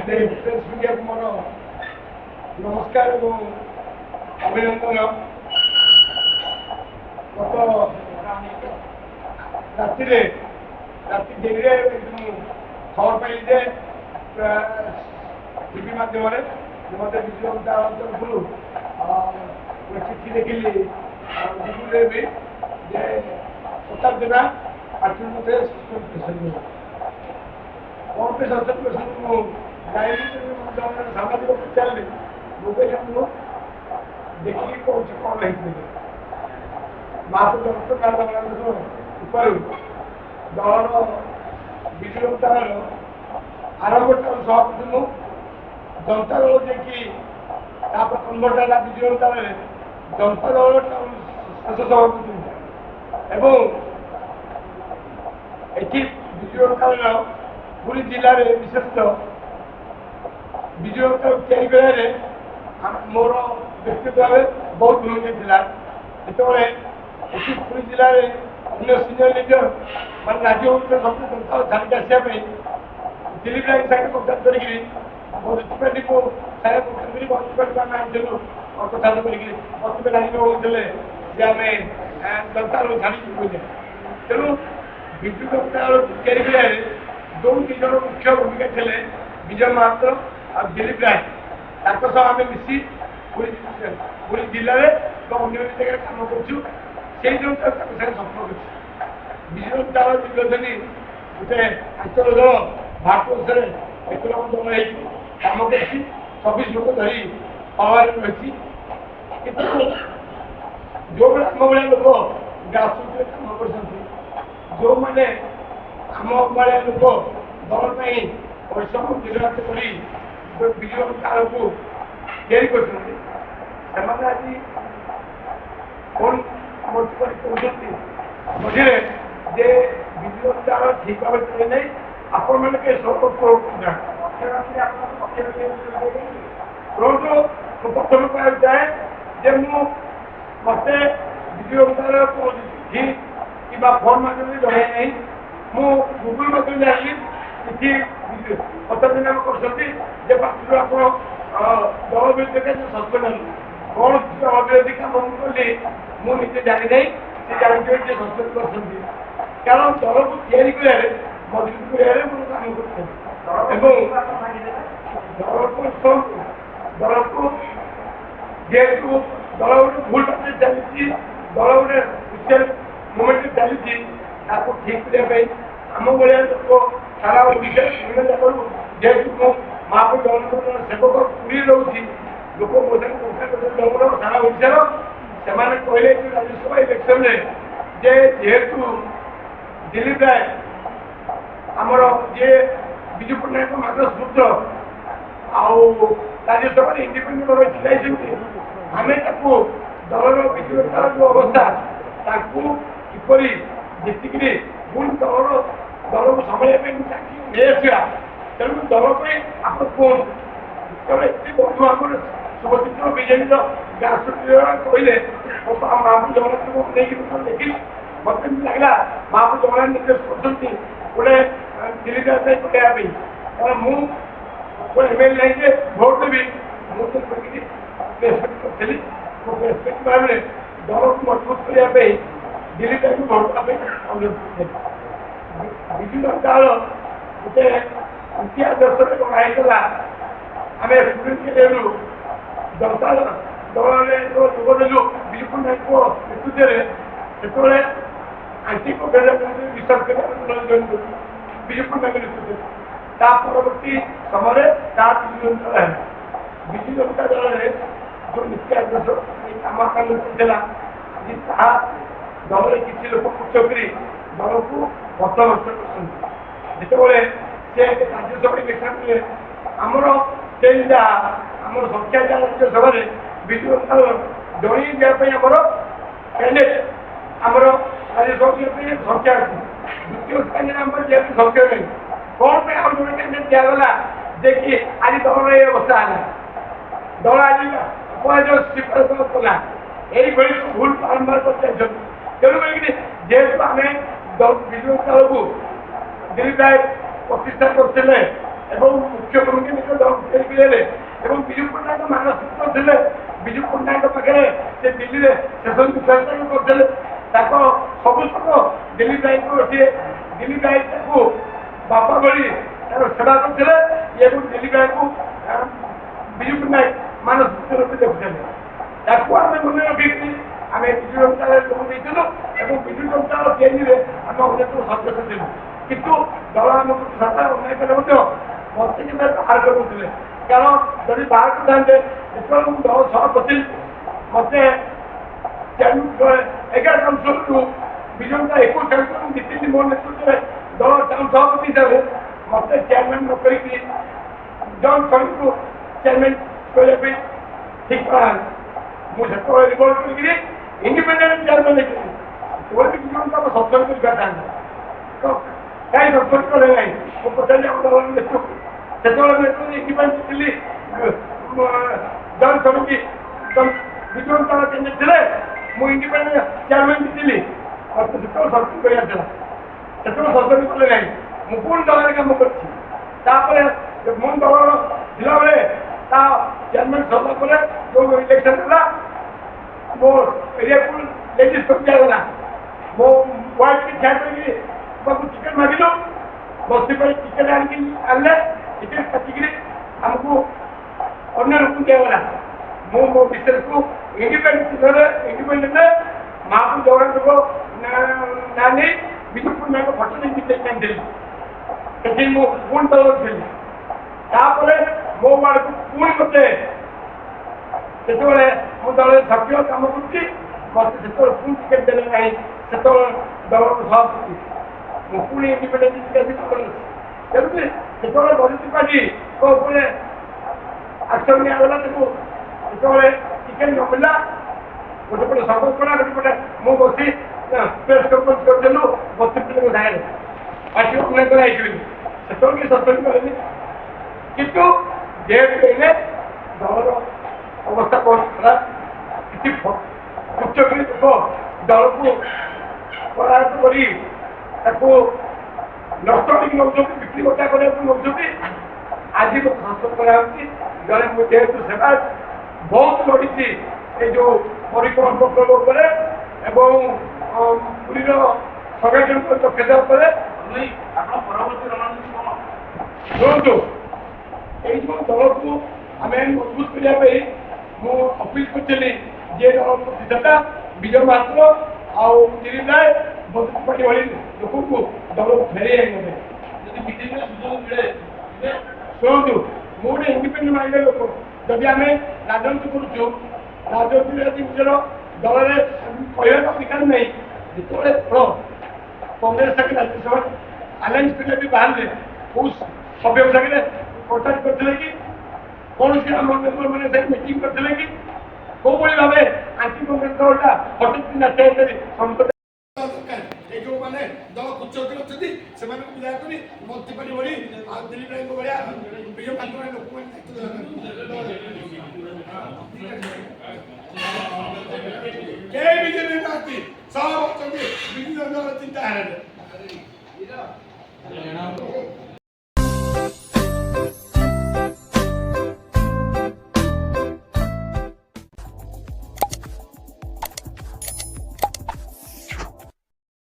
Press media को मोर नमस्कार और अभिनंदन। गत राति डेरी खबर पाइली जे टीवी मध्यम मत विजु तरफ चिठी देखिली गुगुल भी जे प्रताप जेना आठवी मते कौन पे सस्पेंड कर सामाजिक पचारे मुझे देखिए कौन कौन नहीं महापुर ऊपर दल विजु जनता आरंभ सभापति मु जनता दल जी कन्वर्ट है विजु जनता जनता दल शेष सभापति एवं ये विजु जनता दल पूरी जिले में विशेषतः विजु जनता तैयारी करे मोर व्यक्तिगत भाव बहुत भूमिका थी जो पूरी जिले में अन्य सीनियर लीडर मान राज्य सब जनता छाड़ी आसापी दिलीप राय सागर कन्टाक्ट करी म्यूनिशिपालिटी को सारे म्यूनिशिपालिटी आम आइलु कथा कर राजी होते आम जनता छाड़ी तेणु विजु जनता तैयारी जो दुज मुख्य भूमिका थे विजय महापात्र और दिलीप राय आम मिसी पूरी जिले में अन्य जगह कम कर संपर्क विजु जनता दीर्घदिन गोटे आंचल दल भारत वर्ष में 1 लाख दल कम कर 26 लोक धरी पावर रही जो आम भाया लोक ग्रासरूट कम कर जो मैंने आम भाया लोक दल परिश्रम दिन रात कर विजु जनता को तैयारी कर आज कौन कहते मझे जे विजु जनता ठीक भाव चले नहीं आपण मैंने प्रथम कह चाहे जे मत विजु जनता चिठी कि फोन माध्यम जन नहीं मु गुगुल माध्यम जानी चिठी प्रताप जेना कर आप दल विरोधी सस्पेंड कौन दल विरोधी काम कली मुझे जानी नहीं से जानते सस्पेंड कर कारण दल को तैयारी कर मजबूत कर दल को जेहेतु दल गोटे भूल बाटे चली दल गोटे सोशल मुवमेंट चली ठीक करने आम भाया लोक सारा ओडिशा विभिन्न जगह जेहेतु महापुर जगन्नाथ सेवक पूरी रोचे लोक मो दल सारा ओडार से कहले राज्यसभा इलेक्शन में जेहेतु दिलीप राय आमर जे विजु पट्टनायक मात्र पुत्र राज्यसभा इंडिपेंडेंट भाव छिड़ाई आम दलर विजु जनता जो अवस्था किपरि जीतिक पुणी दलर दल को संभाल तेणु दल आप कहते एत बंधु आम सुभचित्र बीजेपी ग्रासरूट कहले महापुर जगन्नाथ को नहीं देखिए मत लगे महापुर जगन्नाथ निर्देश कर गोटे दिलीप राय पकड़ा मुझे एमएलए नहीं भोट देवी मुझे रेस्पेक्ट करी रेस्पेक्ट भाव में दल को मजबूत करने दिलीप राय को भोट देवाई अनुरोध विजु जनता दल गोटे इतिहास देश में गढ़ाईला आम स्टूडेंट जनता दल जो जोगदेलु विजु पट्टनायक नेतृत्व से आंटी को विश्वास कर विजु पट्टनायक नेतृत्व परवर्ती समय विजु जनता दल विजु जनता दल जो नीति आदर्श कम करता आज दल किसी लोक पुछ कर दल को हस्तभस्त कर से राज्यसभा इलेक्शन में आमर आमर संख्या जहाँ राज्यसभा विजु जनता दल जड़ी देवाई आमर कैंडिडेट आमर राज्यसभा संख्या अच्छी द्वितीय स्थान आम जेहतु संख्या नहीं कौन पे आम जड़े कैंडिडेट दिगला जे कि आज दल ये अवस्था है दल आज अपराध कला यही भूल बारंबार कर तेणु जेहेतु आम विजु जनता दल को दिलीप राय प्रतिष्ठा करते ଏବଂ ମୁଖ୍ୟମନ୍ତ୍ରୀ ନିଜ ଦଳରେ ଏବଂ ବିଜୁ ପଟ୍ଟନାୟକ ମାନସିକ ଥିଲେ ବିଜୁ ପଟ୍ଟନାୟକ ପାଖରେ ସେ ଦିଲ୍ଲୀରେ ଶେଷ ବିଶ୍ୱାସ କରୁଥିଲେ ତାଙ୍କ ସବୁ ତକ ଦିଲ୍ଲୀ ଭାଇଙ୍କୁ ସିଏ ଦିଲ୍ଲୀ ଭାଇ ତାକୁ ବାପା ଭଳି ତାର ସେବା କରୁଥିଲେ ଏବଂ ଦିଲ୍ଲୀ ଭାଇକୁ ବିଜୁ ପଟ୍ଟନାୟକ ମାନସିକ ରୂପେ ଦେଖୁଥିଲେ ତାକୁ ଆମେ ମନେ ରଖିକି ଆମେ ବିଜୁ ଜନତା ଲୋକ ଦେଇଥିଲୁ ଏବଂ ବିଜୁ ଜନତା ତିଆରିରେ ଆମେ ଅନେକ ସଦସ୍ୟ ଥିଲୁ କିନ୍ତୁ ଦଳ ଆମକୁ ସତ୍ତା ଅନ୍ୟାୟ କଲେ ମଧ୍ୟ ମତେ କେବେ ବାହାର କରୁଥିଲେ କାରଣ ଯଦି ବାହାର କରିଥାନ୍ତେ ଯେତେବେଳେ ମୁଁ ଦଳ ସଭାପତି ମତେ 11 କାଉନ୍ସିଲରୁ ବିଜୁ ଜନତା 21 କାଉନ୍ସିଲରୁ ଜିତିଲି ମୋ ନେତୃତ୍ୱରେ ଦଳ ଟାଉନ୍ ସଭାପତି ହିସାବରେ ମତେ ଚେୟାରମ୍ୟାନ୍ ନ କରିକି ଜନ୍ ସଙ୍ଗକୁ ଚେୟାରମ୍ୟାନ୍ କରିବା ପାଇଁ ଠିକ୍ କରାହେଲା ମୁଁ ସେତେବେଳେ ରିଭୋଲ୍ଟ କରିକିରି independent chairman सेତେବେଳେ Biju Janata suspend କରିପାରିଥାନ୍ତେ ତ କାହିଁ ସସ୍ପେଣ୍ଡ କଲେ ନାହିଁ ମୁଁ ପଚାରିଲି ଆମ ଦଳର ନେତୃତ୍ୱ ସେତେବେଳେ ମୁଁ ଯେତେବେଳେ ଇଣ୍ଡିପେଣ୍ଡେଣ୍ଟ ଥିଲି ଜନ୍ ସମିତି ବିଜୁ ଜନତା କ୍ୟାଣ୍ଡିଡେଟ୍ ଥିଲେ ମୁଁ ଇଣ୍ଡିପେଣ୍ଡେଣ୍ଟ ଚେୟାରମ୍ୟାନ୍ ଥିଲି ମୋତେ ସେତେବେଳେ ସସ୍ପେଣ୍ଡ କରିବାର ଥିଲା ସେତେବେଳେ ସସ୍ପେଣ୍ଡ କଲେ ନାହିଁ ମୁଁ ପୁଣି ଦଳରେ କାମ କରିଛି ତାପରେ ମୋ ଦଳର ଥିଲାବେଳେ ତା ଚେୟାରମ୍ୟାନ୍ ସରିଲା ପରେ ଯେଉଁ ଇଲେକ୍ସନ୍ ହେଲା ମୋ ଏରିଆକୁ ଲେଡିଜ୍ ଦିଆଗଲା ମୋ ୱାର୍ଡକି ଠିଆ କରିକି ତାକୁ ଟିକେଟ୍ ମାଗିଲୁ ବସ୍ତି ପାଇଁ ଟିକେଟ୍ ଆଣିକି ଆଣିଲେ ଟିକେଟ୍ କାଟିକିରି ଆମକୁ ଅନ୍ୟ ଲୋକଙ୍କୁ ଦିଆଗଲା ମୁଁ ମୋ ବିଷୟକୁ ଇଣ୍ଡିପେଣ୍ଡେଣ୍ଟରେ ମହାପୁର ଜଗନ୍ନାଥଙ୍କ ନାଁ ନେଇ ବିଜୁ ପଟ୍ଟନାୟକ ଫଟୋ ନେଇ ଜିତେଇ ଆଣିଥିଲି ସେଠି ମୁଁ ପୁଣି ଦଳରେ ଥିଲି ତାପରେ ମୋ ୱାର୍ଡକୁ ପୁଣି ମୋତେ ସେତେବେଳେ ମୁଁ ଦଳରେ ସକ୍ରିୟ କାମ କରୁଛି ମୋତେ ସେତେବେଳେ ପୁଣି ଟିକେଟ୍ ଦେଲେ ନାହିଁ ସେତେବେଳେ ଦଳର ସଭାପତି ମୁଁ ପୁଣି ଇଣ୍ଡିପେଣ୍ଡେଣ୍ଟ ଟିକେଟ୍ କରୁଛି ତେଣୁକରି ସେତେବେଳେ ବରିଷ୍ଠ ପାର୍ଟିଙ୍କ ଉପରେ ଆକ୍ସନ୍ ନିଆଗଲା ତାକୁ ଯେତେବେଳେ ଟିକେଟ୍ ନ ମିଳିଲା ଗୋଟେ ପଟେ ସପୋର୍ଟ କଲା ଗୋଟେ ପଟେ ମୁଁ ବସି ପ୍ରେସ୍ କନଫରେନ୍ସ କରିଦେଲୁ 32 ପିଲାଙ୍କ ସାଙ୍ଗରେ ପାର୍ଟି ଅଭିନୟ କରାଇଥିଲି ସେତେବେଳେ କି ସସ୍ପେଣ୍ଡ କଲେନି କିନ୍ତୁ ଯେହେତୁ କହିଲେ ଦଳର ଅବସ୍ଥା ବହୁତ ଖରାପ କିଛି ଉଚ୍ଚକରି ଲୋକ ଦଳକୁ ପରାହତ କରି ତାକୁ ନଷ୍ଟ କରିକି ନେଉଛନ୍ତି ବିକ୍ରି ବଟା କରିବାକୁ ନେଉଛନ୍ତି ଆଜି ମୋତେ ସସ୍ପେଣ୍ଡ କରାଯାଉଛି ଜଣେ ମୁଁ ଯେହେତୁ ସେବା ବହୁତ ଲଢ଼ିଛି এই ଯେଉଁ ପରିକ୍ରମା ପ୍ରକଳ୍ପ ଉପରେ ଏବଂ ପୁରୀର ସଂଗଠନିକ ଦକ୍ଷତା ଉପରେ ଆପଣ ପରବର୍ତ୍ତୀ ରଣନୀତି କ'ଣ ଶୁଣନ୍ତୁ ଏଇ ଯେଉଁ ଦଳକୁ ଆମେ ମଜବୁତ କରିବା ପାଇଁ ମୁଁ ଅପିଲ କରିଥିଲି ଯେ ଦଳ ପ୍ରତିଷ୍ଠାତା ବିଜୟ ମହାତ୍ର ଆଉ ଦିଲ୍ଲୀପ ରାୟ ବଦଳି ପାର୍ଟି ଭଳି ଲୋକଙ୍କୁ ଦଳକୁ ଫେରେଇ ଆଣିବେ ଯଦି ବିଜେପିର ସୁଯୋଗ ମିଳେ ଶୁଣନ୍ତୁ ମୁଁ ଗୋଟେ ଇଣ୍ଡିପେଣ୍ଡେଣ୍ଟ ମାଇଣ୍ଡେଡ୍ ଲୋକ ଯଦି ଆମେ ରାଜନୀତି କରୁଛୁ ରାଜନୀତିରେ ଯଦି ନିଜର ଦଳରେ କହିବାର ଅଧିକାର ନାହିଁ ଯେତେବେଳେ କଂଗ୍ରେସ ସାଙ୍ଗେ ରାଜ୍ୟସଭା ଆଲାଏନ୍ସ କରିବା ବି ବାହାରିଲେ କୋଉ ସଭ୍ୟ ସାଙ୍ଗରେ କଣ୍ଟାକ୍ଟ କରିଥିଲେ କି କୌଣସି ଆମ ମେମ୍ବର ମାନେ ସାଙ୍ଗେ ମିଟିଂ କରିଥିଲେ କି କୋଉଭଳି ଭାବେ ଆଣ୍ଟି କଂଗ୍ରେସ ଦଳଟା ହଠାତ୍ ନାଚ କରି এই ଯେଉଁମାନେ ଦଳ କୁଚକ୍ରି ଅଛନ୍ତି ସେମାନଙ୍କୁ ବିଦାୟ କରି ମନ୍ତ୍ରୀ ପାର୍ଟି ଭଳି ଆଉ ଦିଲ୍ଲୀପ ରାୟଙ୍କ ଭଳିଆ ବିଜୟ ମହାତ୍ମା ଲୋକମାନେ କେହି ବିଜେପି ନାହାନ୍ତି ସବୁ ଅଛନ୍ତି ବିଜୁ ଜନତା ଚିନ୍ତାଧାରାରେ